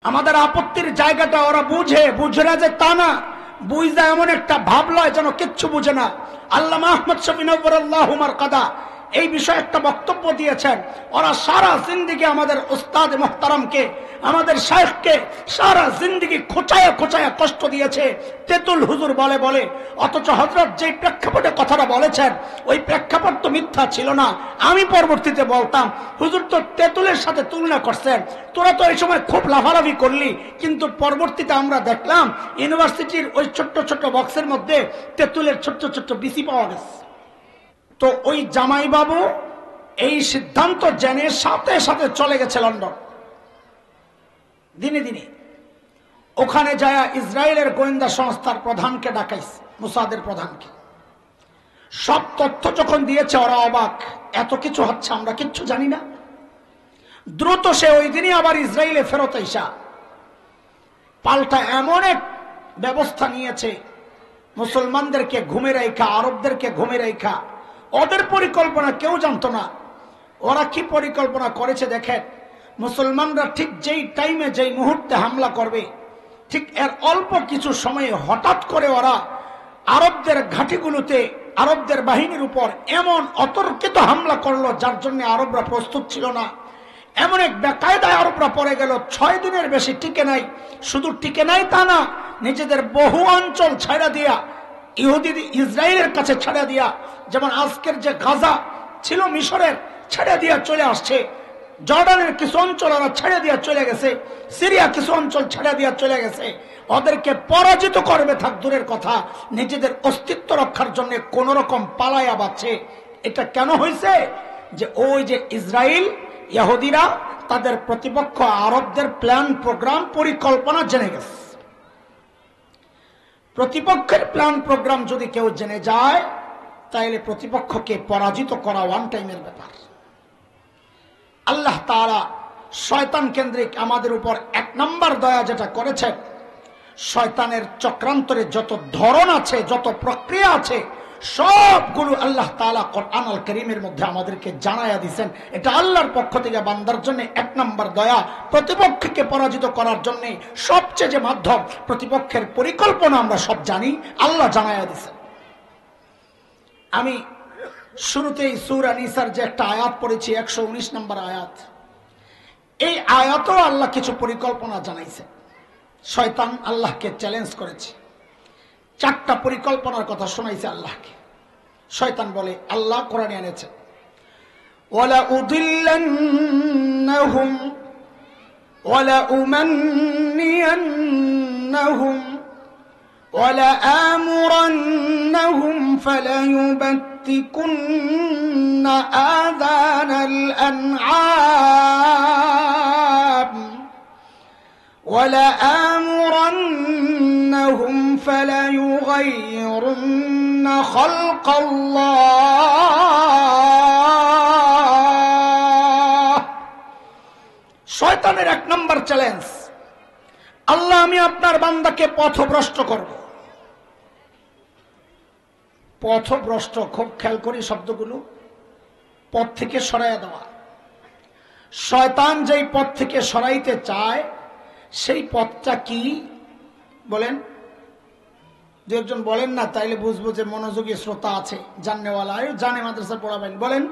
আমাদের আপত্তির জায়গাটা ওরা বুঝে না যে তা না, বুঝা এমন একটা ভাব লয় যেন কিচ্ছু বুঝে না। আল্লামা আহমদ শফি নওয়ারুল্লাহ মারকাদা এই বিষয়ে একটা বক্তব্য দিয়েছেন। ওরা সারা জিন্দেগি আমাদের উস্তাদ মুহতারামকে, আমাদের শাইখকে সারা জিন্দেগি খোঁচায়া খোঁচায়া কষ্ট দিয়েছে, তেতুল হুজুর বলে বলে। অথচ হযরত যে প্রেক্ষাপটে কথাটা বলেছেন ওই প্রেক্ষাপট তো মিথ্যা ছিল না। আমি পরবর্তীতে বলতাম, হুজুর তো তেতুলের সাথে তুলনা করছেন, তোরা তো এই সময় খুব লাফালাফি করলি, কিন্তু পরবর্তীতে আমরা দেখলাম ইউনিভার্সিটির ওই ছোট্ট ছোট্ট বক্সের মধ্যে তেতুলের ছোট্ট ছোট্ট বিসি পাওয়া গেছে। তো ওই জামাই বাবু এই সিদ্ধান্ত জেনে সাথে সাথে চলে গেছে লন্ডন। দিনে দিনে ওখানে যায় ইসরায়েলের গোয়েন্দা সংস্থার প্রধানকে ডাকাইছে, মুসাদের প্রধানকে। সব তথ্য যখন দিয়েছে ওরা অবাক, এত কিছু হচ্ছে আমরা কিচ্ছু জানি না। দ্রুত সে ওই দিনই আবার ইসরায়েলে ফেরত আইসা পাল্টা এমন এক ব্যবস্থা নিয়েছে, মুসলমানদেরকে ঘুমে রাখা, আরবদেরকে ঘুমে রাখা। ওদের পরিকল্পনা কেউ জানতো না। ওরা কি পরিকল্পনা করেছে দেখেন, মুসলমানরা ঠিক যেই টাইমে যেই মুহূর্তে হামলা করবে, ঠিক এর অল্প কিছু সময়ে হঠাৎ করে ওরা আরবদের ঘাঁটিগুলোতে, আরবদের বাহিনীর উপর এমন অতর্কিত হামলা করলো যার জন্য আরবরা প্রস্তুত ছিল না। এমন এক বেকায়দায় আরবরা পড়ে গেল, 6 দিনের বেশি টিকে নাই। শুধু টিকে নাই তা না, নিজেদের বহু অঞ্চল ছাড়া দিয়া, ইহুদি ইসরায়েলের কাছে ছেড়ে দিয়া, যেমন আজকের যে গাজা ছিল মিশরের, ছেড়ে দিয়া চলে আসছে। জর্ডানের কিছু অঞ্চল ওরা ছেড়ে দিয়া চলে গেছে, সিরিয়া কিছু অঞ্চল ছেড়ে দিয়া চলে গেছে। ওদেরকে পরাজিত করবে থাক দূরের কথা, নিজেদের অস্তিত্ব রক্ষার জন্য কোন রকম পালায়া বাচ্ছে। এটা কেন হয়েছে? যে ওই যে ইসরায়েল, ইহুদিরা তাদের প্রতিপক্ষ আরবদের প্ল্যান, প্রোগ্রাম, পরিকল্পনা জেনে গেছে। প্রতিপক্ষের প্ল্যান প্রোগ্রাম যদি কেউ জেনে যায়, তাহলে প্রতিপক্ষকে পরাজিত করা ওয়ান টাইমের ব্যাপার। আল্লাহ তাআলা শয়তান কেন্দ্রিক আমাদের উপর 1 নম্বর দয়া যেটা করেছেন, শয়তানের চক্রান্তরে যত ধরন আছে, যত প্রক্রিয়া আছে, সবগুলো আল্লাহ তাআলা কোরআন আল কারীমের মধ্যে আমাদেরকে জানায়া দিয়েছেন। এটা আল্লাহর পক্ষ থেকে বান্দার জন্য 1 নম্বর দয়া। প্রতিপক্ষকে পরাজিত করার জন্য সবচেয়ে যে মাধ্যম, প্রতিপক্ষের পরিকল্পনা আমরা সব জানি, আল্লাহ জানায়া দিয়েছেন। আমি শুরুতেই সূরা নিসার যে একটা আয়াত পড়েছি, 119 নম্বর আয়াত, এই আয়াতেও আল্লাহ কিছু পরিকল্পনা জানাইছে। শয়তান আল্লাহকে চ্যালেঞ্জ করেছে, 4টা পরিকল্পনার কথা শোনাইছে আল্লাহকে। শয়তান বলে, আল্লাহ কোরআনে এনেছে, ওয়ালা উদিল্লান্নাহুম ওয়ালা উমান্নিয়ান্নাহুম ওয়ালা আমুরান্নাহুম ফালায়ুবাত্তিকুন্না আযানাল আনআম وَلَآمُرَنَّهُمْ فَلَيُغَيِّرُنَّ خَلْقَ اللَّهِ। শয়তানের 1 নম্বর চ্যালেঞ্জ, আল্লাহ আমি আপনার বান্দাকে পথভ্রষ্ট করব। পথভ্রষ্ট, খুব খেয়াল করি শব্দগুলো, পথ থেকে সরাইয়া দেওয়া। শয়তান যেই পথ থেকে সরাইতে চায় সেই পথটা কি বলেন? দু একজন বলেন না, তাইলে বুঝবো যে মনোযোগী শ্রোতা আছে, জাননেওয়ালা, জানে, মাদ্রাসা পড়াবেন। বলেন,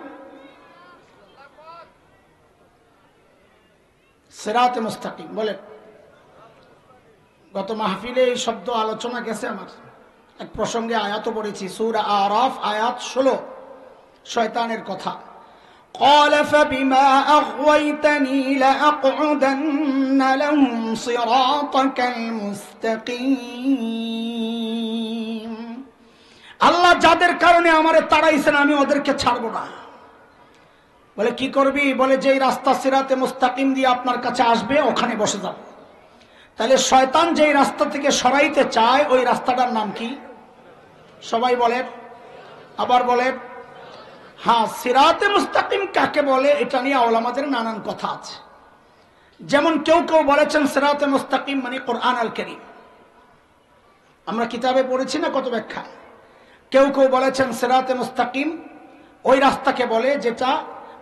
সিরাতে মুস্তাকিম বলেন। গত মাহফিলে এই শব্দ আলোচনা গেছে আমার, এক প্রসঙ্গে আয়াতও পড়েছি, সূরা আরাফ আয়াত 16, শয়তানের কথা। قال فبما أغويتني لأقعدن لهم صراطك المستقيم। আল্লাহ যাদের কারণে আমারে তাড়াইছেন আমি ওদেরকে ছাড়বো না। বলে কি করবি? বলে যেই রাস্তা সিরাতে মুস্তাকিম দিয়ে আপনার কাছে আসবে ওখানে বসে যাব। তাহলে শয়তান যেই রাস্তা থেকে সরাইতে চায় ওই রাস্তাটার নাম কি? সবাই বলেন, আবার বলেন। হ্যাঁ, সিরাতে মুস্তাকিম কাকে বলে এটা নিয়ে উলামাদের নানান কথা আছে। যেমন কেউ কেউ বলেছেন সিরাতে মুস্তাকিম মানে কোরআন আল কারীম, আমরা কিতাবে পড়েছি না কত ব্যাখ্যা। কেউ কেউ বলেছেন সিরাতে মুস্তাকিম ওই রাস্তাকে বলে যেটা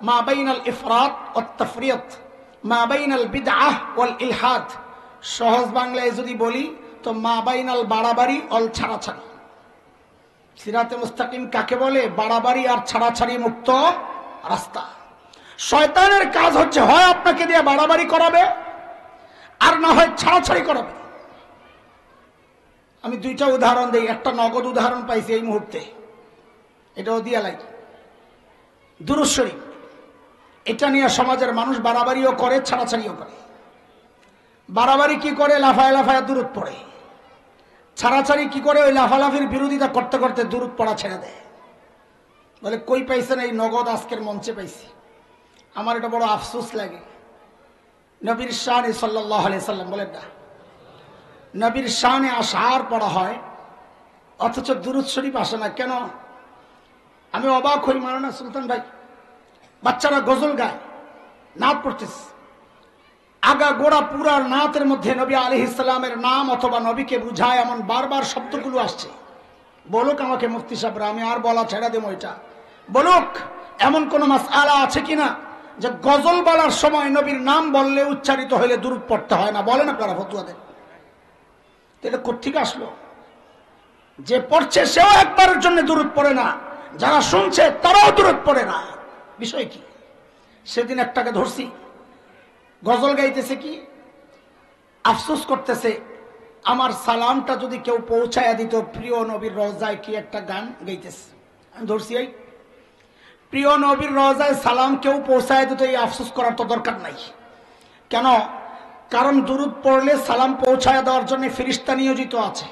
মা বাইনাল ইফরাত ওয়াত তাফরিত, মা বাইনাল বিদআহ ওয়াল ইলহাদ, সহজ বাংলায় যদি বলি তো মা বাইনাল বাড়াবাড়ি অল ছাড়াছাড়ি। সিরাতে মুস্তাকিম কাকে বলে? বাড়াবাড়ি আর ছাড়াছাড়ি মুক্ত রাস্তা। শয়তানের কাজ হচ্ছে হয় আপনাকে দিয়ে বাড়াবাড়ি করাবে আর না হয় ছাড়াছাড়ি করাবে। আমি দুইটা উদাহরণ দিই, একটা নগদ উদাহরণ পাইছি এই মুহূর্তে, এটাও দিয়া লাগে। দুরূদ শরীফ, এটা নিয়ে সমাজের মানুষ বাড়াবাড়িও করে ছাড়াছাড়িও করে। বাড়াবাড়ি কি করে? লাফায় লাফায় দুরূদ পড়ে। ছাড়াছাড়ি কি করে? ওই লাফালাফির বিরোধিতা করতে করতে দুরূদ পড়া ছেড়ে দেয়। বলে কই পাইছেন? এই নগদ আজকের মঞ্চে পাইছি। আমার এটা বড় আফসোস লাগে। নবীর শানে সাল্লাল্লাহু আলাইহি সাল্লাম বলেন না, নবীর শানে আশআর পড়া হয় অথচ দুরূদ শরীফ আসে না কেন? আমি অবাক হই। মাওলানা সুলতান ভাই, বাচ্চারা গজল গায়, নাত পড়তেছে, আগা গোড়া পুরার নাতের মধ্যে নবী আলাইহিস সালামের নাম অথবা নবীকে বুঝায় এমন বারবার শব্দগুলো আসছে। বলুক আমাকে মুফতি সাহেবরা, আমি আর বলা ছেড়ে দেবো। এটা বলুক এমন কোন মাসআলা আছে কিনা যে গজল বলার সময় নবীর নাম বললে উচ্চারিত হইলে দুরূদ পড়তে হয় না? বলেন আপনারা, ফতুয়া দেন। এটা কোত্থেকে আসলো? যে পড়ছে সেও একবারের জন্য দুরূদ পড়ে না, যারা শুনছে তারাও দুরূদ পড়ে না। বিষয় কি? সেদিন একটাকে ধরছি, গজল গাইতেছে, কি আফসোস করতেছে, আমার সালামটা যদি কেউ পৌঁছায়া দিত প্রিয় নবীর রওজায়, কি একটা গান গাইতেছে। আমি ধরছি, এই প্রিয় নবীর রওজায় সালাম কেউ পৌঁছায়া দিত, এই আফসোস করার তো দরকার নাই। কেন? কারণ দুরূদ পড়লে সালাম পৌঁছায়া দেওয়ার জন্য ফেরেশতা নিয়োজিত আছে।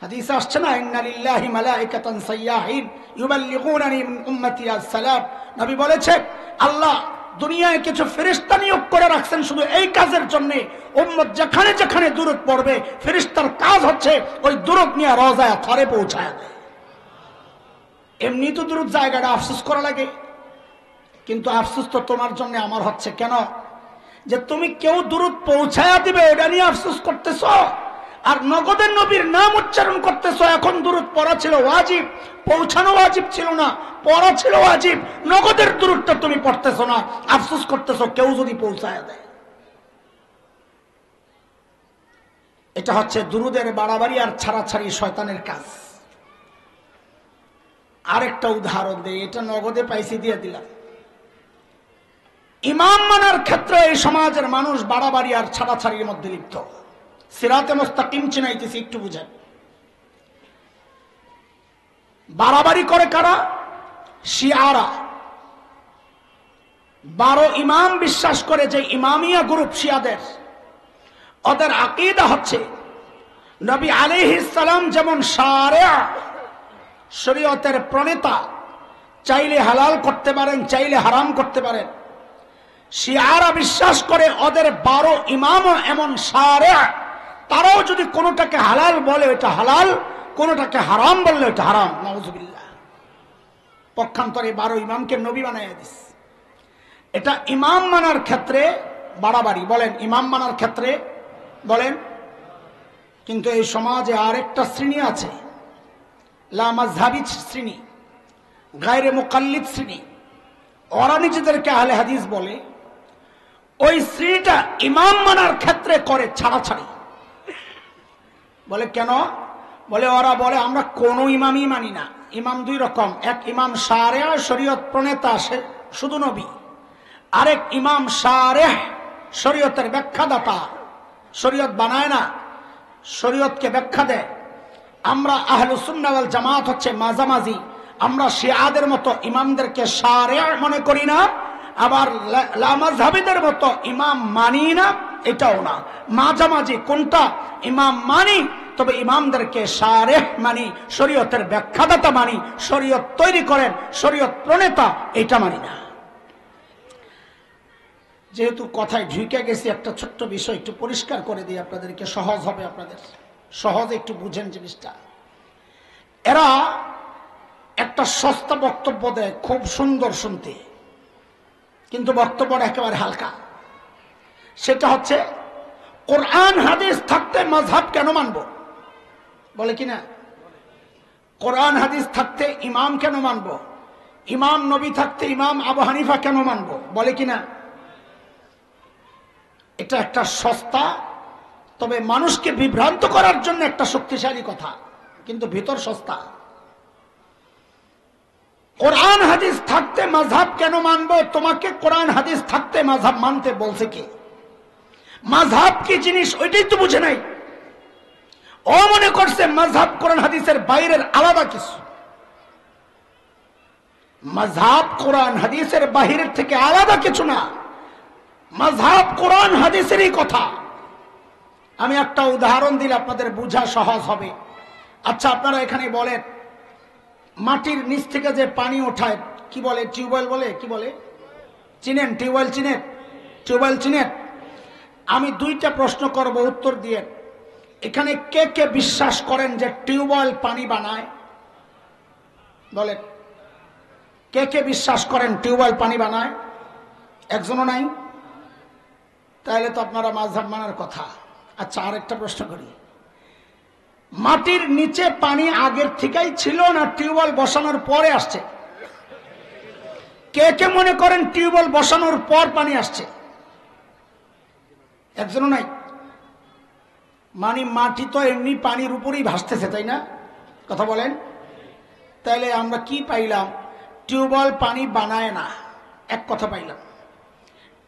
হাদিসে আসছে না, ইন্না লিল্লাহি মালাইকাতান সাইয়াহিন ইউবাল্লিগুনানি মিন উম্মতি আসসালাম। নবী বলেছে আল্লাহ দুনিয়ায় কিছু ফেরেশতা নিয়োগ করে রাখছেন শুধু এই কাজের জন্য, উম্মত যেখানে যেখানে দুরূদ পড়বে ফেরেশতার কাজ হচ্ছে ওই দুরূদ নিয়ে রওজায় থরে পৌঁছায় দেয়। এমনি তো দুরূদ জায়গাটা আফসোস করা লাগে, কিন্তু আফসোস তো তোমার জন্য আমার হচ্ছে। কেন? যে তুমি কেউ দুরূদ পৌঁছায়া দিবে এটা নিয়ে আফসোস করতেছ, আর নগদের নবীর নাম উচ্চারণ করতেছ। এখন দুরূদ পড়া ছিল ওয়াজিব, পৌঁছানো ওয়াজিব ছিল না, পড়া ছিল ওয়াজিব। নগদের দুরূদটা তুমি পড়তেছ না, আফসোস করতেছ কেউ যদি পৌঁছায় দেয়। এটা হচ্ছে দুরূদের বাড়াবাড়ি আর ছাড়াছাড়ি শয়তানের কাজ। আরেকটা উদাহরণ দেই, এটা নগদে পাইছি দিয়ে দিলাম। ইমাম মানার ক্ষেত্রে এই সমাজের মানুষ বাড়াবাড়ি আর ছাড়াছাড়ির মধ্যে লিপ্ত। সিরাতে মুস্তাকিম চিনাইতেছি, একটু বুঝেন। বাড়াবাড়ি করে কারা? শিয়ারা। 12 ইমাম বিশ্বাস করে যে ইমামিয়া গ্রুপ শিয়াদের, ওদের আকীদা হচ্ছে নবী আলাইহিস সালাম যেমন শারিআ শরীয়তের প্রণেতা, চাইলে হালাল করতে পারেন, চাইলে হারাম করতে পারেন। শিয়ারা বিশ্বাস করে ওদের 12 ইমামও এমন শারিআ, তারাও যদি কোনোটাকে হালাল বলে এটা হালাল, কোনোটাকে হারাম বললে এটা হারাম। নাউযুবিল্লাহ। পক্ষান্তরে 12 ইমামকে নবী বানাইয়া দিস। এটা ইমাম মানার ক্ষেত্রে বাড়াবাড়ি। বলেন ইমাম মানার ক্ষেত্রে বলেন। কিন্তু এই সমাজে আরেকটা শ্রেণী আছে, লা মাযহাবী শ্রেণী, গায়রে মুকাল্লিদ শ্রেণী। ওরা নিজেদেরকে আহলে হাদিস বলে। ওই শ্রেণীটা ইমাম মানার ক্ষেত্রে করে ছাড়াছাড়ি। বলে কেন? বলে ওরা বলে আমরা কোনো ইমামই মানি না। ইমাম 2 রকম, এক ইমাম শারিআ শরীয়ত প্রণেতা, শুধু নবী। আরেক ইমাম শারিহ শরীয়তের ব্যাখ্যাদাতা, শরীয়ত বানায় না, শরীয়তকে ব্যাখ্যা দেয়। আমরা আহলুস সুন্নাহ ওয়াল জামাত হচ্ছে মাঝামাঝি। আমরা শিয়াদের মতো ইমামদেরকে শারিআ মনে করি না, আবার লামাযহাবীদের মতো ইমাম মানি না, এটাও না। মাঝামাঝি। কোনটা? ইমাম মানি, তবে ইমামদেরকে শারিহ মানি, শরীয়তের ব্যাখ্যাদাতা মানি, শরীয়ত তৈরি করেন, শরীয়ত প্রণেতা, এটা মানি না। যেহেতু কথায় ঝুঁকে গেছি, একটা ছোট্ট বিষয় একটু পরিষ্কার করে দিই আপনাদেরকে, সহজ হবে, আপনাদের সহজে একটু বুঝেন জিনিসটা। এরা একটা সস্তা বক্তব্য দেয়, খুব সুন্দর শুনতে, কিন্তু বক্তব্যটা একেবারে হালকা। সেটা হচ্ছে কোরআন হাদিস থাকতে মাযহাব কেন মানব? বলে কিনা? কোরআন হাদিস থাকতে ইমাম কেন মানব? ইমাম নবী থাকতে ইমাম আবু হানিফা কেন মানব? বলে কিনা? এটা একটা সস্তা তবে মানুষকে বিভ্রান্ত করার জন্য একটা শক্তিশালী কথা, কিন্তু ভিতর সস্তা। কোরআন হাদিস থাকতে মাযহাব কেন মানবো? তোমাকে কোরআন হাদিস থাকতে মাযহাব মানতে বলছে কে? মাযহাব কি জিনিস ওইটাই তো বুঝে নাই। ও মনে করছে মাযহাব কোরআন হাদিসের বাইরের আলাদা কিছু। মাযহাব কোরআন হাদিসের বাহিরের থেকে আলাদা কিছু না, মাযহাব কোরআন হাদিসেরই কথা। আমি একটা উদাহরণ দিলে আপনাদের বোঝা সহজ হবে। আচ্ছা, আপনারা এখানে বলেন, মাটির নিচ থেকে যে পানি ওঠায় কি বলে? টিউবওয়েল বলে? কি বলে? চিনেন টিউবওয়েল? চিনেন টিউবওয়েল? চিনেন? আমি দুইটা প্রশ্ন করব, উত্তর দিয়ে। এখানে কে কে বিশ্বাস করেন যে টিউবওয়েল পানি বানায়? বলেন, কে কে বিশ্বাস করেন টিউবওয়েল পানি বানায়? একজনও নাই? তাহলে তো আপনারা মাযহাব মানার কথা। আচ্ছা, আরেকটা প্রশ্ন করি, মাটির নিচে পানি আগের থেকেই ছিল না টিউবওয়েল বসানোর পরে আসছে? কে কে মনে করেন টিউবওয়েল বসানোর পর পানি আসছে? একজনও নাই। মানে মাটি তো এমনি পানির উপরেই ভাসতেছে, তাই না? কথা বলেন। তাহলে আমরা কি পাইলাম? টিউবওয়েল পানি বানায় না, এক কথা পাইলাম।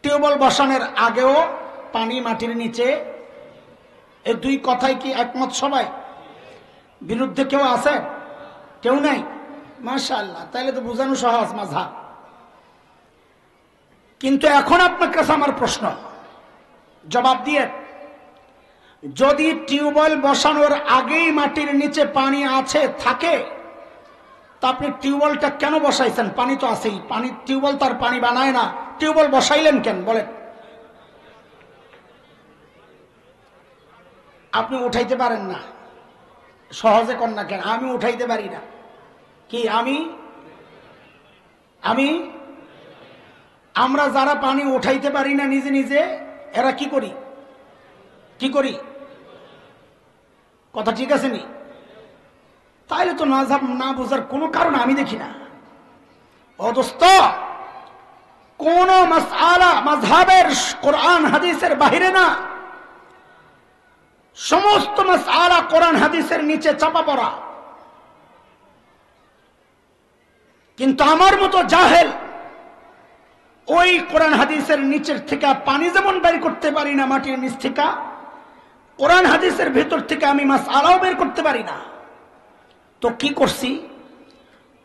টিউবওয়েল বসানোর আগেও পানি মাটির নিচে। এই দুই কথাই কি একমত সবাই? বিরুদ্ধে কেউ আছে? কেউ নাই? মাশাআল্লাহ, তাহলে তো বোঝানো সহজ মাযহাব। কিন্তু এখন আপনার কাছে আমার প্রশ্ন, জবাব দিয়ে। যদি টিউবওয়েল বসানোর আগেই মাটির নিচে পানি আছে থাকে, তা আপনি টিউবওয়েলটা কেন বসাইছেন? পানি তো আছেই। পানি, টিউবওয়েল তার পানি বানায় না, টিউবওয়েল বসাইলেন কেন বলেন? আপনি উঠাইতে পারেন না, সহজে কর না কেন? আমি উঠাইতে পারি না। কি আমরা যারা পানি উঠাইতে পারি না নিজে নিজে, এরা কি করি? কথা ঠিক আছে নি? তাইলে তো মাযহাব না বোঝার কোনো কারণ আমি দেখি না। ও দোস্ত, কোন মাসআলা মাযহাবের কোরআন হাদিসের বাহিরে না। সমস্ত মাসআলা কোরআন হাদিসের নিচে চাপা পড়া। কিন্তু আমার মতো জাহেল ওই কোরআন হাদিসের নিচের থেকে পানি যেমন বের করতে পারি না মাটির নিচ থেকে, কোরআন হাদিসের ভেতর থেকে আমি মাসআলাও বের করতে পারি না। তো কি করছি?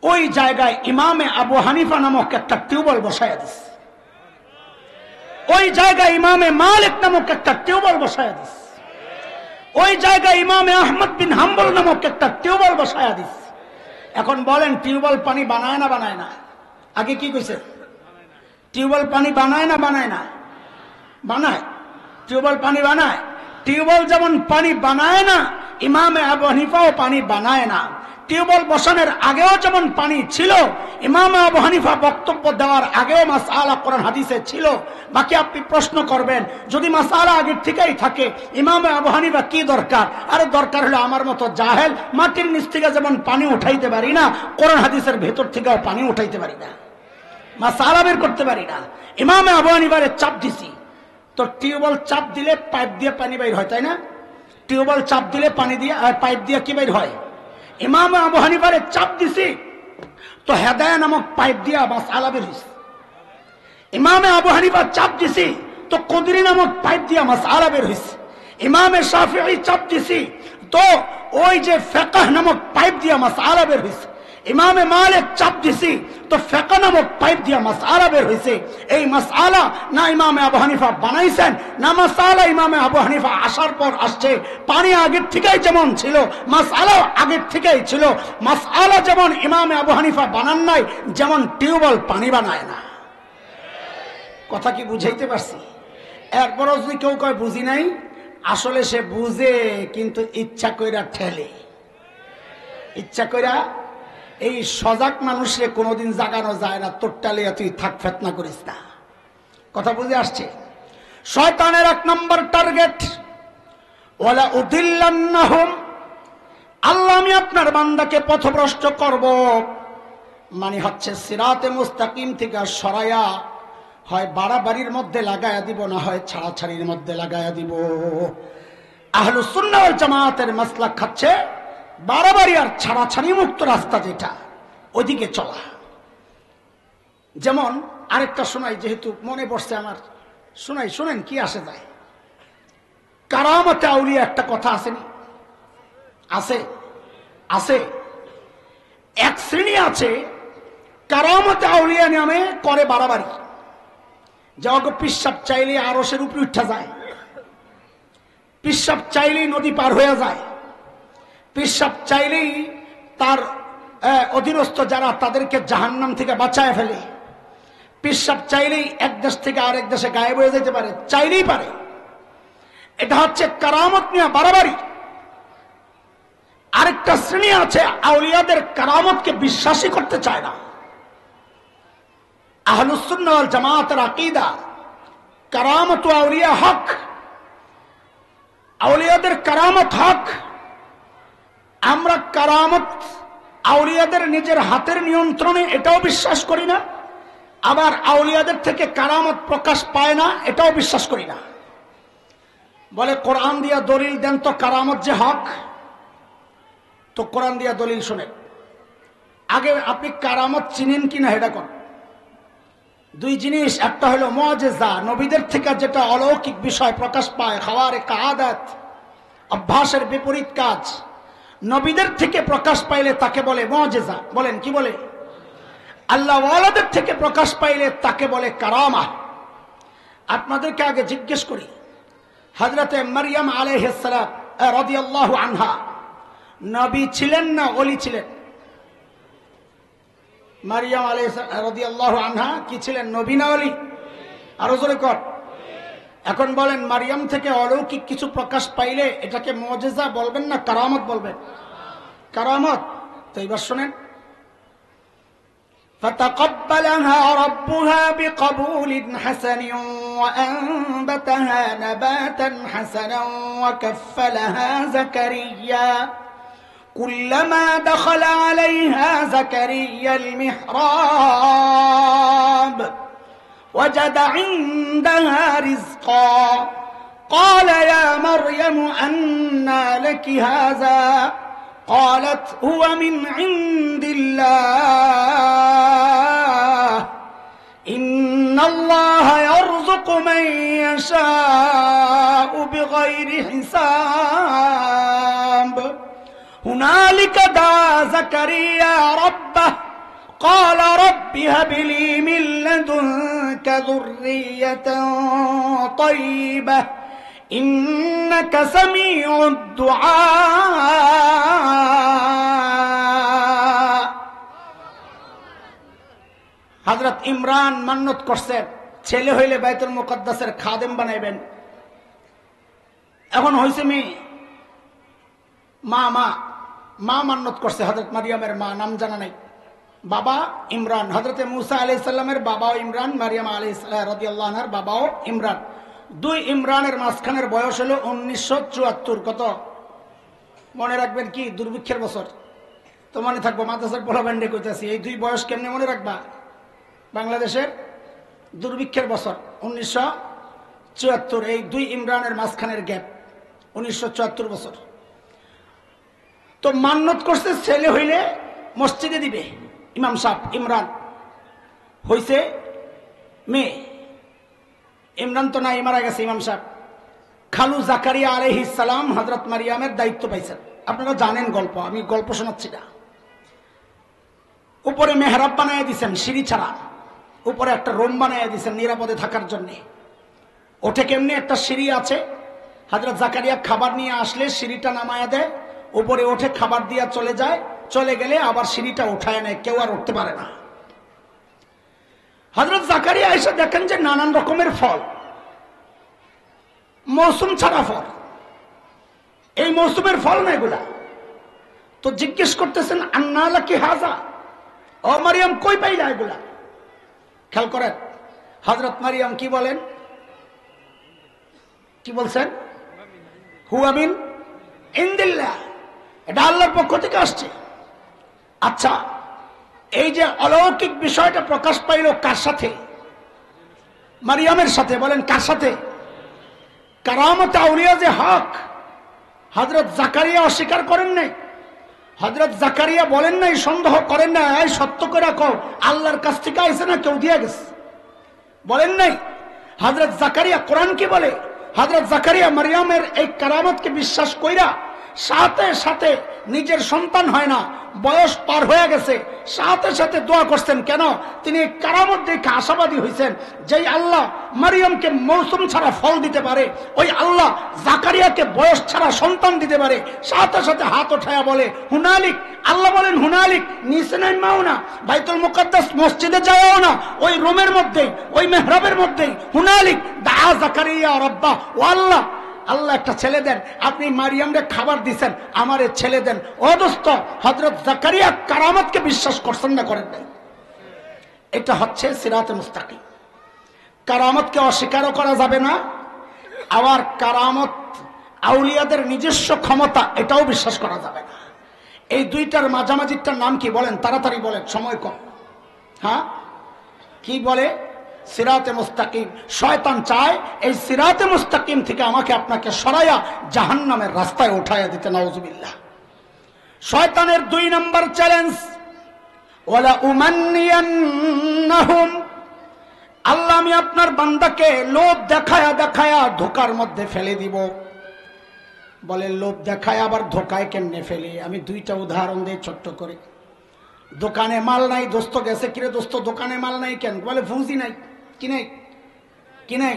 ওই জায়গায় ইমামে আবু হানিফা নামক একটা টিউবওয়েল বসায়া দিস। ওই জায়গায় ইমামে মালিক নামক একটা টিউবওয়েল বসায়া দিস। ওই জায়গায় ইমামে আহমদ বিন হাম্বল নামক একটা টিউবওয়েল বসায়া দিস। এখন বলেন, টিউবওয়েল পানি বানায় না বানায় না? আগে কি কইছে? টিউবওয়েল পানি বানায় না বানায় না? বানায়। টিউবওয়েল পানি বানায়। টিউবওয়েল যেমন পানি বানায় না, ইমামে আবু হানিফাও পানি বানায় না। টিউবওয়েল বসানোর আগেও যেমন পানি ছিল, ইমামে আবু হানিফা বক্তব্য দেওয়ার আগেও মাসআলা কোরআন হাদিসে ছিল। বাকি আপনি প্রশ্ন করবেন, যদি মাসআলা আগের থেকেই থাকে, ইমামে আবু হানিফা কি দরকার? আরে দরকার হলো আমার মতো জাহেল মাটির নিচ থেকে যেমন পানি উঠাইতে পারি না, কোরআন হাদিসের ভেতর থেকেও পানি উঠাইতে পারি না, মাসআলা বের করতে পারি না। ইমামে আবু হানিফারে চাপ দিছি, তো টিউবওয়েল চাপ দিলে পাইপ দিয়ে পানি বের হয়, তাই না? টিউবওয়েল চাপ দিলে পানি দিয়ে পাইপ দিয়ে কি বের হয়? ইমামে আবু হানিফারে চাপ দিছি, তো হেদায়া নামক পাইপ দিয়া মাসআলা বের হইছে। ইমামে আবু হানিফা চাপ দিছি, তো কদরি নামক পাইপ দিয়া মাসআলা বের হইছে। ইমামে শাফিঈ চাপ দিছি, তো ওই যে ফিকহ নামক পাইপ দিয়া মাসআলা বের হইছে। ইমামে মালিক চাপ দিছি, তো ফিকহ নামক পাইপ দিয়া মাসআলা বের হইছে। এই মাসআলা না ইমামে আবু হানিফা বানাইছেন, না মাসআলা ইমামে আবু হানিফা আসার পর আসছে। পানি আগের থেকেই যেমন ছিল, মাসআলাও আগের থেকেই ছিল। মাসআলা যেমন ইমামে আবু হানিফা বানান নাই, যেমন টিউবওয়েল পানি বানায় না। কথা কি বুঝাইতে পারছি? এরপরও যদি কেউ কয় বুঝি নাই, আসলে সে বুঝে কিন্তু ইচ্ছা কইরা ঠেলে। ইচ্ছা কইরা। এই সজাগ মানুষে কোনোদিন জাগানো যায় না। তোর টালিয়া তুই থাক, ফেতনা করিস না। কথা বুঝে আসছে? শয়তানের এক নম্বর টার্গেট, ওয়ালা উদিল্লান্নাহুম, আল্লাহ আমি আপনার বান্দাকে পথভ্রষ্ট করব। মানে হচ্ছে সিরাতে মুস্তাকিম থেকে সরাইয়া হয় বাড়াবাড়ির মধ্যে লাগায়া দিব, না হয় ছাড়াছাড়ির মধ্যে লাগায়া দিব। আহলুস সুন্নাহ ওয়াল জামাতের মাসলাক খাচ্ছে বাড়াবাড়ি আর ছাড়াছাড়ি মুক্ত রাস্তা, যেটা ওইদিকে চলা। যেমন আরেকটা শোনাই, যেহেতু মনে পড়ছে আমার, শোনাই, শোনেন কি আসে যায়। কারামতে আউলিয়া একটা কথা আসেনি? আছে, আছে। এক শ্রেণী আছে কারামতে আউলিয়া নামে করে বাড়াবাড়ি, যাওয়াকে পিসাব চাইলে আরশের উপরে উঠা যায়, পিসাব চাইলেই নদী পার হয়ে যায়, পিসাব চাইলেই তার অধীনস্থ যারা তাদেরকে জাহান্নাম থেকে বাঁচায় ফেলে, পিসাব চাইলেই এক দেশ থেকে আরেক দেশে গায়েব হয়ে যেতে পারে, চাইলেই পারে। এটা হচ্ছে কারামত নিয়ে বাড়াবাড়ি। আরেকটা শ্রেণী আছে আউলিয়াদের কারামতকে বিশ্বাসই করতে চায় না। আহলুস সুন্নাহ ওয়াল জামাতের আকীদা কারামত আউলিয়া হক, আউলিয়াদের কারামত হক। আমরা কারামত আউলিয়াদের নিজের হাতের নিয়ন্ত্রণে এটাও বিশ্বাস করি না, আবার আউলিয়াদের থেকে কারামত প্রকাশ পায় না এটাও বিশ্বাস করি না। বলে কোরআন দিয়া দলিল দেন তো কারামত যে হক, তো কোরআন দিয়া দলিল শোনেন। আগে আপনি কারামত চিনেন কিনা এটা কর। দুই জিনিস, একটা হলো মুআজিজা, নবীদের থেকে যেটা অলৌকিক বিষয় প্রকাশ পায়, খাওয়ারিক আদাত, অভ্যাসের বিপরীত কাজ, নবীদের থেকে প্রকাশ পাইলে তাকে বলে মুআজিজা। বলেন কি বলে? আল্লাহ ওয়ালাদের থেকে প্রকাশ পাইলে তাকে বলে কারামা। আপনাদেরকে আগে জিজ্ঞেস করি, হযরতে মারইয়াম আলাইহিস সালাম রাদিয়াল্লাহু আনহা নবী ছিলেন না ওলি ছিলেন? মারইয়াম আলাইহিস রাদিয়াল্লাহু আনহা কি ছিলেন, নবী না ওলি? আরো জোরে কর। এখন বলেন, মারইয়াম থেকে অলৌকিক কিছু প্রকাশ পাইলে এটাকে মুআজিজা বলবেন না কারামত বলবেন? কারামত। তো এবার শুনেন, فتقبلها ربها بقبول حسن وأنبتها نباتا حسنا وكفلها زكريا كلما دخل عليها زكريا المحراب وجد عندها رزقا قال يا مريم أنى لك هذا قالت هو من عند الله إن الله يرزق من يشاء بغير حساب هنالك دعا زكريا ربه قال رب هب لي من لدنك ذرية طيبة إنك سميع الدعاء। হযরত ইমরান মান্নত করছেন ছেলে হইলে বাইতুল মুকদ্দাসের খাদেম বানাইবেন। এখন হইছে মেয়ে, মা মা মা মান্নত করছে, হযরত মারিয়ামের মা, নাম জানা নাই, বাবা ইমরান। হযরতে মুসা আলাইহিস সালামের বাবাও ইমরান, মারিয়াম আলাইহিস রাদিয়াল্লাহু আনহার বাবাও ইমরান। দুই ইমরানের মাঝখানের বয়স হলো 1974। কত মনে রাখবেন? কি দুর্ভিক্ষের বছর। তো মনে থাকবো, মাদ্রাসার পোলা ব্যান্ডে কইতাছি, এই দুই বয়স কেমনে মনে রাখবা? বাংলাদেশের দুর্ভিক্ষের বছর 1974, এই দুই ইমরানের মাঝখানের গ্যাপ 1974 বছর। তো মান্নত করছে ছেলে হইলে মসজিদে দিবে ইমাম সাহেব। ইমরান হইছে মেয়ে। ইমরান তো নাই, মারা গেছে ইমাম সাহেব। খালু জাকারিয়া আলাইহিস সালাম হযরত মারিয়ামের দায়িত্ব পাইছেন। আপনারা জানেন গল্প, আমি গল্প শোনাচ্ছি না। উপরে মেহরাব বানায় দিয়েছেন সিঁড়ি ছাড়া, উপরে একটা রুম বানায় দিয়েছেন নিরাপদে থাকার জন্য। ওঠে কেমনি? একটা সিঁড়ি আছে, হযরত জাকারিয়া খাবার নিয়ে আসলে সিঁড়িটা নামায়া দেয়, উপরে ওঠে খাবার দিয়া চলে যায়, চলে গেলে আবার সিঁড়িটা উঠায় নেয়, কেউ আর উঠতে পারে না। হযরত জাকারিয়া এসে দেখেন যে নানান রকমের ফল, মৌসুম ছাড়া ফল, এই মৌসুমের ফল না এগুলা। তো জিজ্ঞেস করতেছেন আন্না লাকি হাযা, ও মারিয়াম কই পাইলা এগুলা? খেয়াল করেন হযরত মারিয়াম কি বলেন, কি বলছেন? হুয়া মিন ইনদিল্লাহ, এটা আল্লাহর পক্ষ থেকে আসছে। আচ্ছা, এই যে অলৌকিক বিষয়টা প্রকাশ পাইল কার সাথে? মারিয়ামের সাথে। বলেন কার সাথে? কারামত আউলিয়া যে হক, হযরত জাকারিয়া অস্বীকার করেন নাই। হযরত জাকারিয়া বলেন নাই, সন্দেহ করেন না, এই সত্য করে কও আল্লাহর কাছ থেকে আইছে না কেউ দিয়ে গেছে, বলেন নাই। হযরত জাকারিয়া কোরআন কি বলে? হযরত জাকারিয়া মারিয়ামের এই কারামতকে বিশ্বাস কইরা সাথে সাথে নিজের সন্তান হয় না, বয়স পার হয়ে গেছে, সাথে সাথে দোয়া করছেন। কেন? তিনি এই কারামত দেখে আশাবাদী হয়েছেন, যেই আল্লাহ মারিয়ামকে মৌসুম ছাড়া ফল দিতে পারে, ওই আল্লাহ জাকারিয়াকে বয়স ছাড়া সন্তান দিতে পারে। সাথে সাথে হাত উঠায়া বলে হুনালিক, আল্লাহ বলেন হুনালিক, নিচে নামাও না, বাইতুল মুকাদ্দাস মসজিদে যাও না, ওই রুমের মধ্যেই, ওই মেহরাবের মধ্যেই হুনালিক দাআ জাকারিয়া রাব্বা, ও আল্লাহ, আল্লাহ একটা ছেলে দেন, আপনি মারিয়ামরে খাবার দিচ্ছেন, আমারে ছেলে দেন। ও দোস্ত, হযরত জাকারিয়া কারামতকে বিশ্বাস করছেন না করেন নাই? এটা হচ্ছে সিরাতে মুস্তাকিম। কারামতকে অস্বীকারও করা যাবে না, আবার কারামত আউলিয়াদের নিজস্ব ক্ষমতা এটাও বিশ্বাস করা যাবে না। এই দুইটার মাঝামাঝিটার নাম কি বলেন? তাড়াতাড়ি বলেন, সময় কম। হ্যাঁ, কি বলে? সিরাতে মুস্তাকিম। শয়তান চায় এই সিরাতে মুস্তাকিম থেকে আমাকে আপনাকে সরাইয়া জাহান্নামের রাস্তায় উঠাইয়া দিতে, নাউজুবিল্লাহ। শয়তানের 2 নম্বর চ্যালেঞ্জ, ওয়ালা উমান্নিয়ান্নাহুম, আল্লাহ আমি আপনার বান্দাকে লোভ দেখায়া দেখায়া ধোকার মধ্যে ফেলে দিব। বলে লোভ দেখায় আবার ধোকায় কেমনে ফেলে? আমি 2টা উদাহরণ দিই ছোট্ট করে। দোকানে মাল নাই, দোস্ত গেছে, কিরে দোস্ত দোকানে মাল নাই কেন? বলে পুঁজি নাই। কি নাই? কি নাই?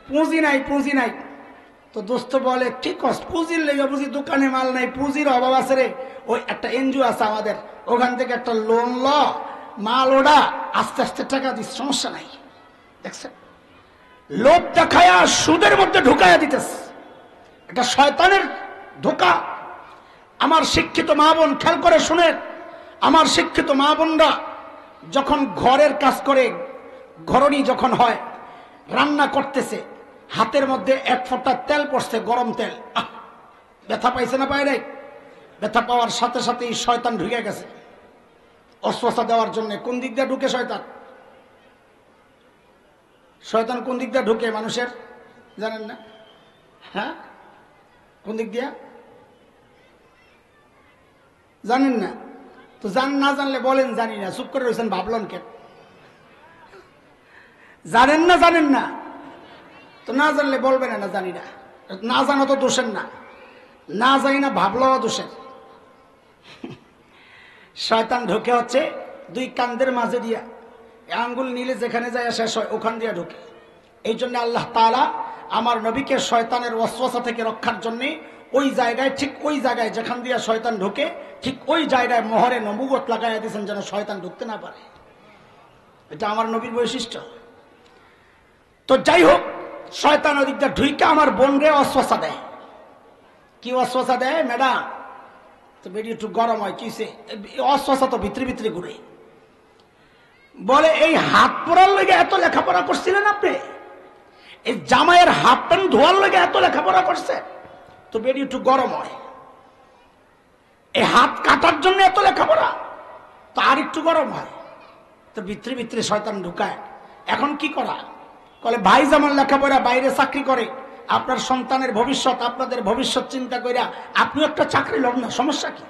পুঁজি নাই, পুঁজি নাই। তো দোস্ত বলে ঠিক আছে, পুঁজির লেগে বুঝি দোকানে মাল নাই, পুঁজির অভাব আছে রে, ওই একটা এনজিও আছে আমাদের, ওখান থেকে একটা লোন ল, মাল ওড়া, আস্তে আস্তে টাকা দিস, সমস্যা নাই। দেখছেন, লোভ দেখায়া সুদের মধ্যে ঢুকাইয়া দিতেছে, এটা শয়তানের ধোকা। আমার শিক্ষিত মা বোন খেয়াল করে শুনেন, আমার শিক্ষিত মা বোনরা যখন ঘরের কাজ করে, ঘরণী যখন হয়, রান্না করতেছে, হাতের মধ্যে 1 ফোঁটা তেল পড়ছে, গরম তেল, ব্যথা পাইছে না পায় নাই? ব্যথা পাওয়ার সাথে সাথেই শয়তান ঢুকে গেছে অস্বস্থা দেওয়ার জন্য। কোন দিক দিয়ে ঢুকে শয়তান? শয়তান কোন দিক দিয়ে ঢুকে মানুষের জানেন না? হ্যাঁ, কোন দিক দিয়া জানেন না? তো না জানলে বলেন জানি না, চুপ করে রয়েছেন, ভাবলেন কেন? জানেন না? জানেন না তো না জানলে বলবেন না জানি না। না জানা তো দোষের না, না জানি না ভাবলেও দোষের। শয়তান ঢুকে হচ্ছে 2 কান্দের মাঝে দিয়া, আঙ্গুল নিলে যেখানে যায় শেষ হয় ওখান দিয়ে ঢুকে। এই জন্য আল্লাহ তাআলা আমার নবীকে শয়তানের ওয়াসওয়াসা থেকে রক্ষার জন্য ওই জায়গায়, ঠিক ওই জায়গায় যেখান দিয়ে শয়তান ঢুকে, ঠিক ওই জায়গায় মোহরে নবুয়ত লাগাইয়া দিয়েছেন যেন শয়তান ঢুকতে না পারে। এটা আমার নবীর বৈশিষ্ট্য। তো যাই হোক, শয়তান ওদিকটা ঢুইকে আমার বোনরে ওয়াসওয়াসা দেয়। কি ওয়াসওয়াসা দেয়? ম্যাডাম তো বেডি একটু গরম হয়, কিসে ওয়াসওয়াসা তো ভিতরে ভিতরে ঘুরে। বলে এই হাত পরার লেগে এত লেখাপড়া করছিলেন আপনি? এই জামাইয়ের হাফ প্যান্ট ধোয়ার লেগে এত লেখাপড়া করছে? তো বেডি একটু গরম হয়। এই হাত কাটার জন্য এত লেখাপড়া, তো আর একটু গরম হয়। তো ভিতরে ভিতরে শয়তান ঢুকায়। এখন কি করা? বলে ভাই যেমন লেখাপড়া, বাইরে চাকরি করে, আপনার সন্তানের ভবিষ্যৎ, আপনাদের ভবিষ্যৎ চিন্তা কইরা আপনিও একটা চাকরি লন না, সমস্যা কি?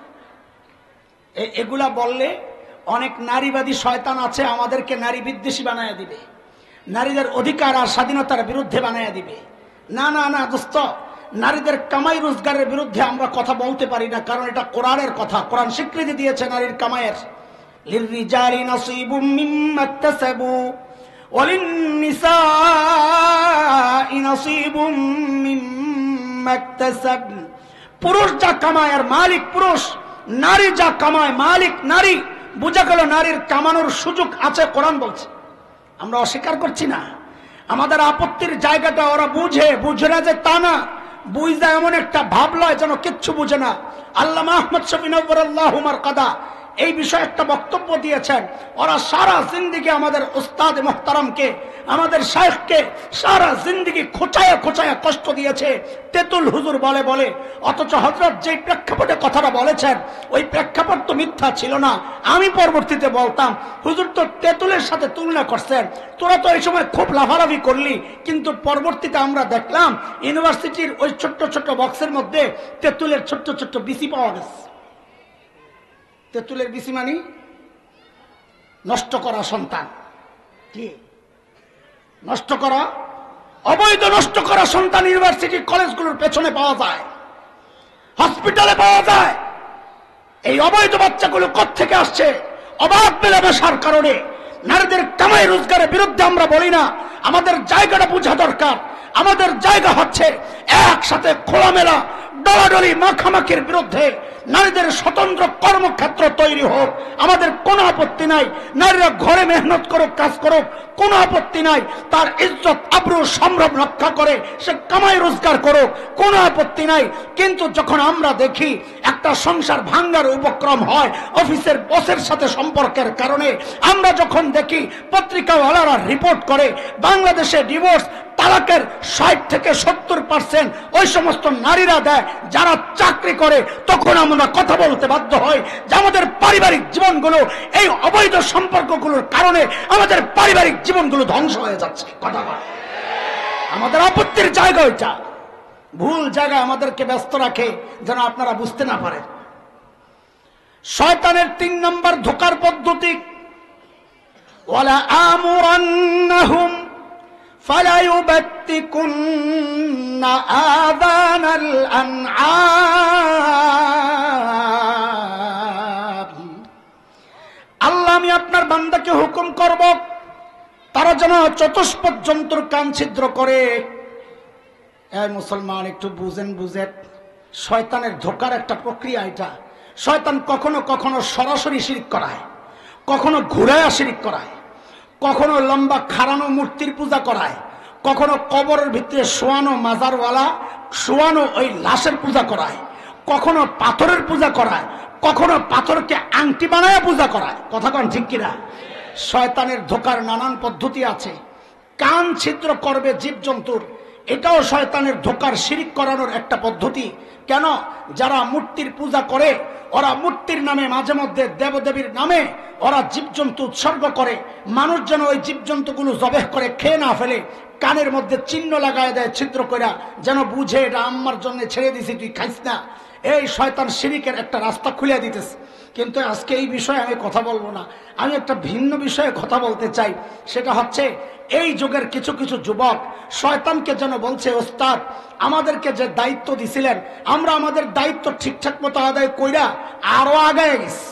এগুলা বললে অনেক নারীবাদী শয়তান আছে, আমাদেরকে নারী বিদ্বেষী বানায়া দিবে, নারীদের অধিকার আর স্বাধীনতার বিরুদ্ধে বানায়া দিবে। না না না দোস্ত, নারীদের কামাই রোজগারের বিরুদ্ধে আমরা কথা বলতে পারি না, কারণ এটা কোরআনের কথা। কোরআন স্বীকৃতি দিয়েছে নারীর কামাইয়ের। লিররিজালি নাসিবুম মিম্মা ইকতাসাবু ওয়ালিন্নিসাই নাসিবুম মিম্মা ইকতাসাব। পুরুষ যা কামায় আর মালিক পুরুষ, নারী যা কামায় মালিক নারী। বুঝা গেল নারীর কামানোর সুযোগ আছে, কোরআন বলছে। আমরা অস্বীকার করছি না, আমাদের আপত্তির জায়গাটা ওরা বুঝে না যে তা না, বুঝা এমন একটা ভাব লয় যেন কিচ্ছু বুঝে না। আল্লামা আহমদ শফি নওয়ার আল্লাহু মারকাদা এই বিষয়ে একটা বক্তব্য দিয়েছেন। ওরা সারা জিন্দেগি আমাদের উস্তাদ মুহতারামকে, আমাদের শাইখকে সারা জিন্দেগি খোঁচায়া খোঁচায়া কষ্ট দিয়েছে, তেতুল হুজুর বলে বলে। অথচ হযরত যেই প্রেক্ষাপটে কথাটা বলেছেন ওই প্রেক্ষাপট তো মিথ্যা ছিল না। আমি পরবর্তীতে বলতাম, হুজুর তো তেতুলের সাথে তুলনা করছেন, তোরা তো এই সময় খুব লাফালাফি করলি। কিন্তু পরবর্তীতে আমরা দেখলাম ইউনিভার্সিটির ওই ছোট্ট ছোট্ট বক্সের মধ্যে তেতুলের ছোট্ট ছোট্ট বিসি পাওয়া গেছে। তেতুলের বিসি মানে নষ্ট করা সন্তান, কি নষ্ট করা, অবৈধ নষ্ট করা সন্তান ইউনিভার্সিটি কলেজগুলোর পেছনে পাওয়া যায়, হসপিটালে পাওয়া যায়। এই অবৈধ বাচ্চাগুলো কোত্থেকে আসছে? অবাধ মেলামেশার কারণে। নারীদের কামাই রোজগারের বিরুদ্ধে আমরা বলি না, আমাদের জায়গাটা বোঝা দরকার। আমাদের জায়গা হচ্ছে একসাথে খোলামেলা ডলাডলি মাখামাখির বিরুদ্ধে। নারীদের স্বতন্ত্র কর্মক্ষেত্র তৈরি হোক, আমাদের কোনো আপত্তি নাই। নারীরা ঘরে মেহনত করুক, কাজ করুক, কোনো আপত্তি নাই। তার ইজ্জত আবরু সম্ভ্রম রক্ষা করে সে কামাই রোজগার করুক, কোনো আপত্তি নাই। কিন্তু যখন আমরা দেখি একটা সংসার ভাঙ্গার উপক্রম হয় অফিসের বসের সাথে সম্পর্কের কারণে, আমরা যখন দেখি পত্রিকাওয়ালারা রিপোর্ট করে বাংলাদেশে ডিভোর্স তালাকের 60 থেকে 70% ওই সমস্ত নারীরা দেয় যারা চাকরি করে, তখন আমরা কথা বলতে বাধ্য হই যে আমাদের পারিবারিক জীবনগুলো এই অবৈধ সম্পর্কগুলোর কারণে আমাদের পারিবারিক জীবনগুলো ধ্বংস হয়ে যাচ্ছে। কথা বলে আমাদের আপত্তির জায়গা ওইটা, ভুল জায়গায় আমাদেরকে ব্যস্ত রাখে যেন আপনারা বুঝতে না পারেন। শয়তানের 3 নম্বর ধোঁকার পদ্ধতি, ওয়ালা আমুরান্নাহুম فَلَيُبَتِّكُنَّ آذَانَ الْأَنْعَامِ। আল্লাহ, আমি আপনার বান্দাকে হুকুম করব তারা যেন চতুষ্পদ জন্তুর কান ছিদ্র করে। এই মুসলমান একটু বুঝেন, শয়তানের ধোঁকার একটা প্রক্রিয়া এটা। শয়তান কখনো কখনো সরাসরি শিরক করায়, কখনো ঘুরায়া শিরক করায়, কখনো লম্বা খাড়ানো মূর্তির পূজা করায়, কখনো কবরের ভিতরে শোয়ানো মাজারওয়ালা শোয়ানো ওই লাশের পূজা করায়, কখনো পাথরের পূজা করায়, কখনো পাথরকে আংটি বানায় পূজা করায়। কথা কন ঠিক কিনা? শয়তানের ধোঁকার নানান পদ্ধতি আছে। কান ছিদ্র করবে জীবজন্তুর, এটাও শয়তানের ধোঁকার শিরিক করানোর একটা পদ্ধতি। কেন? যারা মূর্তির পূজা করে ওরা মূর্তির নামে মাঝে মধ্যে দেবদেবীর নামে ওরা জীবজন্তু উৎসর্গ করে। মানুষ যেন ওই জীবজন্তুগুলো জবেহ করে খেয়ে না ফেলে, কানের মধ্যে চিহ্ন লাগায় দেয় ছিদ্র কইরা, যেন বুঝে এটা আম্মার জন্য ছেড়ে দিছি, তুই খাইস না। এই শয়তান শিরিকের একটা রাস্তা খুলে দিতেছে। কিন্তু আজকে এই বিষয়ে আমি কথা বলবো না, আমি একটা ভিন্ন বিষয়ে কথা বলতে চাই। সেটা হচ্ছে এই যুগের কিছু কিছু যুবক শয়তানকে যেন বলছে, ওস্তাদ আমাদেরকে যে দায়িত্ব দিছিলেন আমরা আমাদের দায়িত্ব ঠিকঠাক মতো আদায় কইরা আরো আগায় গেছি।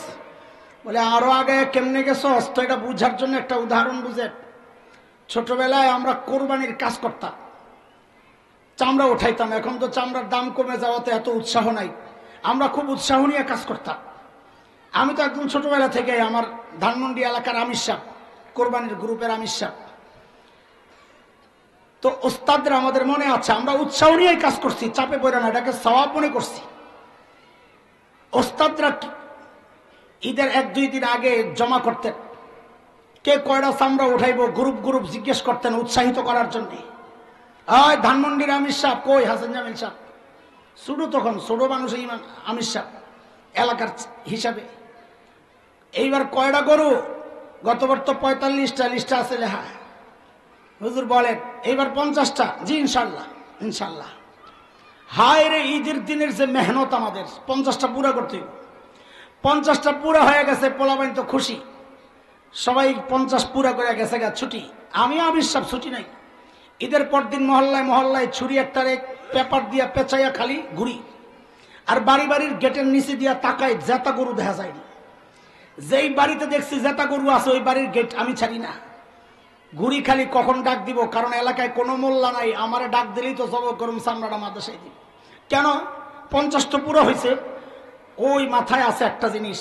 বলে আরো আগায় কেমনে গেছো? তো এটা বুঝার জন্য একটা উদাহরণ বুঝে। ছোটবেলায় আমরা কোরবানির কাজ করতাম, চামড়া উঠাইতাম। এখন তো চামড়ার দাম কমে যাওয়াতে এত উৎসাহ নাই, আমরা খুব উৎসাহ নিয়ে কাজ করতাম। আমি তো একদম ছোটবেলা থেকে আমার ধানমন্ডি এলাকার আমির সাহেব, কোরবানির গ্রুপের আমির সাহেব, তো ওস্তাদরা আমাদের মনে আছে, আমরা উৎসাহ নিয়ে কাজ করছি, চাপে পড়ে না, এটাকে সওয়াব মনে করছি। ওস্তাদরা ঈদের 1-2 দিন আগে জমা করতেন, কে কয়টা চামড়া উঠাইবো গ্রুপ গ্রুপ জিজ্ঞেস করতেন উৎসাহিত করার জন্য। ধানমন্ডির আমির সাহেব কই? হাসান জামিল সাহেব ছোটো, তখন ছোট মানুষ এই আমির সাহেব এলাকার হিসাবে। এইবার কয়টা গরু? গতবার তো 45টা লিস্টটা আছে লেখা। হুজুর বলেন এইবার 50টা। জি ইনশাল্লাহ ইনশাল্লাহ। হায় রে, ঈদের দিনের যে মেহনত আমাদের, 50টা পুরা করতে হবে। 50টা পুরা হয়ে গেছে, পোলাপাইন তো খুশি, সবাই 50 পুরা করে গেছে গা, ছুটি। আমিও আমির সাহেব ছুটি নাই। ঈদের পর দিন মহল্লায় মহল্লায় ছুরি একটারে পেপার দিয়া পেঁচাইয়া খালি ঘুরি, আর বাড়ি বাড়ির গেটের নিচে দিয়া তাকাই, জেতা গরু দেখা যায়নি। যেই বাড়িতে দেখছি জেতা গরু আছে ওই বাড়ির গেট আমি ছাড়ি না, ঘুরি খালি কখন ডাক দিব। কারণ এলাকায় কোনো মোল্লা নাই, আমারে ডাক দিলেই তো জব করুম চামড়াটা মাদ্রাসায় দিব। কেন? 50টা পুরো হয়েছে, ওই মাথায় আছে একটা জিনিস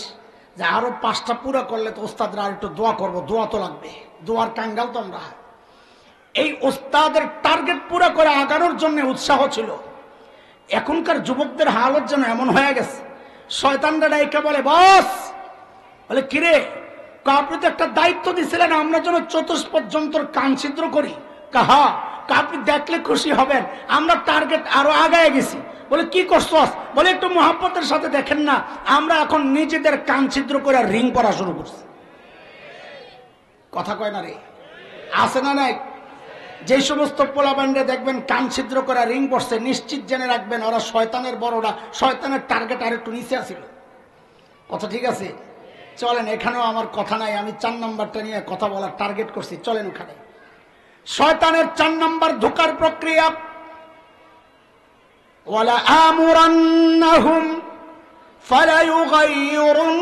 যে আরো 5টা পুরো করলে তো ওস্তাদরা আর একটু দোয়া করবো, দোয়া তো লাগবে, দোয়ার কাঙ্গাল তো আমরা। এই ওস্তাদের টার্গেট পুরো করে আগানোর জন্য উৎসাহ ছিল। এখনকার যুবকদের হালত যেন এমন হয়ে গেছে, শয়তানরা ডাইকা বলে, বস বলে কিরে, আপনি তো একটা দায়িত্ব দিছিলেন আমরা যেন চতুষ্পদ যন্ত্র কান ছিদ্র করি। কাহা, আপনি দেখলে খুশি হবেন, আমরা টার্গেট আরো আগায় গেছি। বলে কি করছো? বলে একটু মোহাব্বতের সাথে দেখেন না, আমরা এখন নিজেদের কান ছিদ্র করে রিং পরা শুরু করছি। কথা কয় না রে, আছে না নাই? যে সমস্ত পোলাবান্ডে দেখবেন কান ছিদ্র করে রিং পড়ছে, নিশ্চিত জেনে রাখবেন ওরা শয়তানের বড়রা, শয়তানের টার্গেট আর একটু নিচে আসিল। কথা ঠিক আছে? চলেন, এখানেও আমার কথা নাই, আমি 4 নাম্বারটা নিয়ে কথা বলার টার্গেট করছি। চলেন ওখানে। শয়তানের 4 নাম্বার ঢোকার প্রক্রিয়া, ওয়ালা আমুরান্নাহুম ফালায়ুগাইয়িরুন